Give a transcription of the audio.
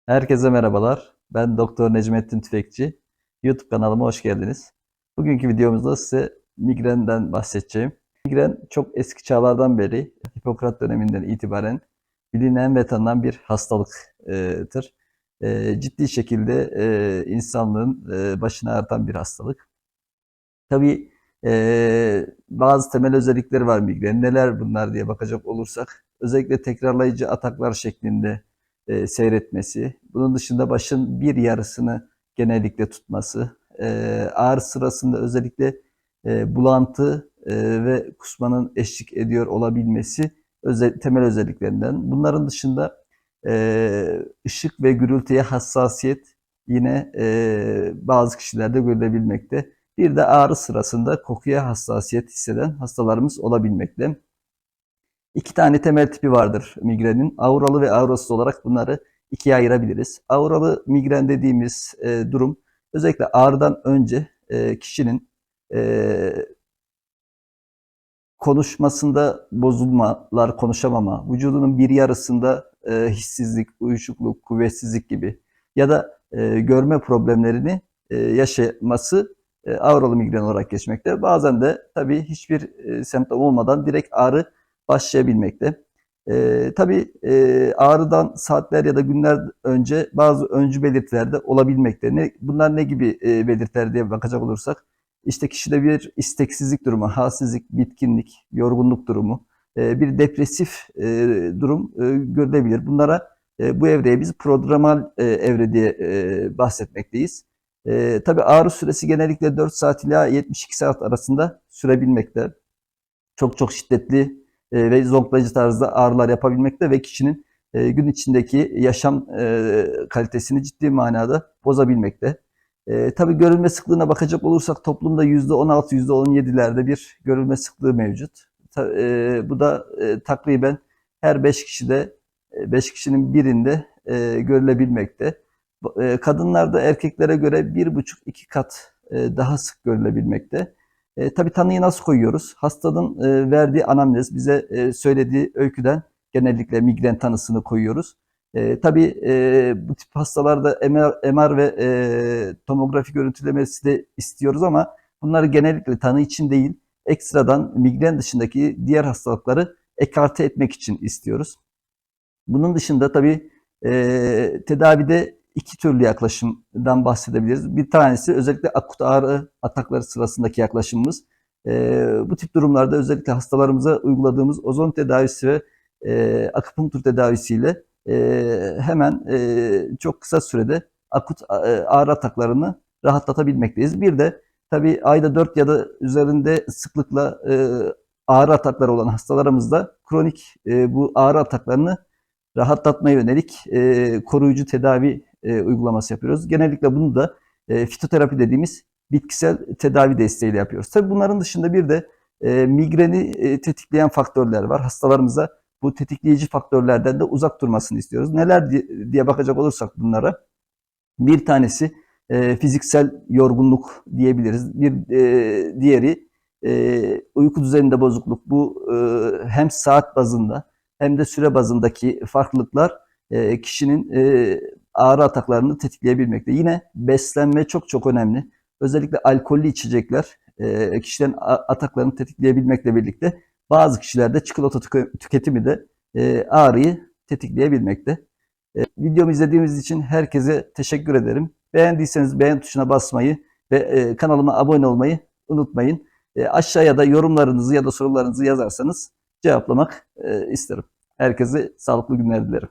Herkese merhabalar. Ben Doktor Necmettin Tüfekçi. YouTube kanalıma hoş geldiniz. Bugünkü videomuzda size migrenden bahsedeceğim. Migren çok eski çağlardan beri, Hipokrat döneminden itibaren bilinen ve tanınan bir hastalıktır. Ciddi şekilde insanlığın başını ağrıtan bir hastalık. Tabii bazı temel özellikleri var migrenin. Neler bunlar diye bakacak olursak, özellikle tekrarlayıcı ataklar şeklinde seyretmesi, bunun dışında başın bir yarısını genellikle tutması, ağrı sırasında özellikle bulantı ve kusmanın eşlik ediyor olabilmesi temel özelliklerinden. Bunların dışında ışık ve gürültüye hassasiyet yine bazı kişilerde görülebilmekte. Bir de ağrı sırasında kokuya hassasiyet hisseden hastalarımız olabilmekte. İki tane temel tipi vardır migrenin. Auralı ve aurasız olarak bunları ikiye ayırabiliriz. Auralı migren dediğimiz durum özellikle ağrıdan önce kişinin e, konuşmasında bozulmalar, konuşamama, vücudunun bir yarısında hissizlik, uyuşukluk, kuvvetsizlik gibi ya da görme problemlerini yaşaması auralı migren olarak geçmekte. Bazen de tabii hiçbir semptom olmadan direkt ağrı başlayabilmekte. Tabii ağrıdan saatler ya da günler önce bazı öncü belirtiler de olabilmekte. Bunlar ne gibi belirtiler diye bakacak olursak, işte kişide bir isteksizlik durumu, halsizlik, bitkinlik, yorgunluk durumu, bir depresif durum görülebilir. Bunlara bu evreye biz prodromal evre diye bahsetmekteyiz. Tabii ağrı süresi genellikle 4 saat ila 72 saat arasında sürebilmekte. Çok şiddetli ve zonklayıcı tarzda ağrılar yapabilmekte ve kişinin gün içindeki yaşam kalitesini ciddi manada bozabilmekte. Tabii görülme sıklığına bakacak olursak toplumda %16, %17'lerde bir görülme sıklığı mevcut. Bu da takriben her 5 kişide 5 kişinin birinde görülebilmekte. Kadınlarda erkeklere göre 1,5-2 kat daha sık görülebilmekte. Tabii tanıyı nasıl koyuyoruz? Hastanın verdiği anamnez, bize söylediği öyküden genellikle migren tanısını koyuyoruz. Tabii bu tip hastalarda MR ve tomografi görüntülemesi de istiyoruz ama bunları genellikle tanı için değil, ekstradan migren dışındaki diğer hastalıkları ekarte etmek için istiyoruz. Bunun dışında tabii tedavide iki türlü yaklaşımdan bahsedebiliriz. Bir tanesi özellikle akut ağrı atakları sırasındaki yaklaşımımız. Bu tip durumlarda özellikle hastalarımıza uyguladığımız ozon tedavisi ve akupunktur tedavisiyle hemen çok kısa sürede akut ağrı ataklarını rahatlatabilmekteyiz. Bir de tabii ayda 4 ya da üzerinde sıklıkla ağrı atakları olan hastalarımızda kronik bu ağrı ataklarını rahatlatmaya yönelik koruyucu tedavi uygulaması yapıyoruz. Genellikle bunu da fitoterapi dediğimiz bitkisel tedavi desteğiyle yapıyoruz. Tabii bunların dışında bir de migreni tetikleyen faktörler var. Hastalarımıza bu tetikleyici faktörlerden de uzak durmasını istiyoruz. Neler diye bakacak olursak bunlara, bir tanesi fiziksel yorgunluk diyebiliriz. Bir diğeri uyku düzeninde bozukluk. Bu hem saat bazında hem de süre bazındaki farklılıklar kişinin ağrı ataklarını tetikleyebilmekte. Yine beslenme çok önemli. Özellikle alkollü içecekler kişilerin ataklarını tetikleyebilmekle birlikte bazı kişilerde çikolata tüketimi de ağrıyı tetikleyebilmekte. Videomu izlediğiniz için herkese teşekkür ederim. Beğendiyseniz beğen tuşuna basmayı ve kanalıma abone olmayı unutmayın. Aşağıya da yorumlarınızı ya da sorularınızı yazarsanız cevaplamak isterim. Herkese sağlıklı günler dilerim.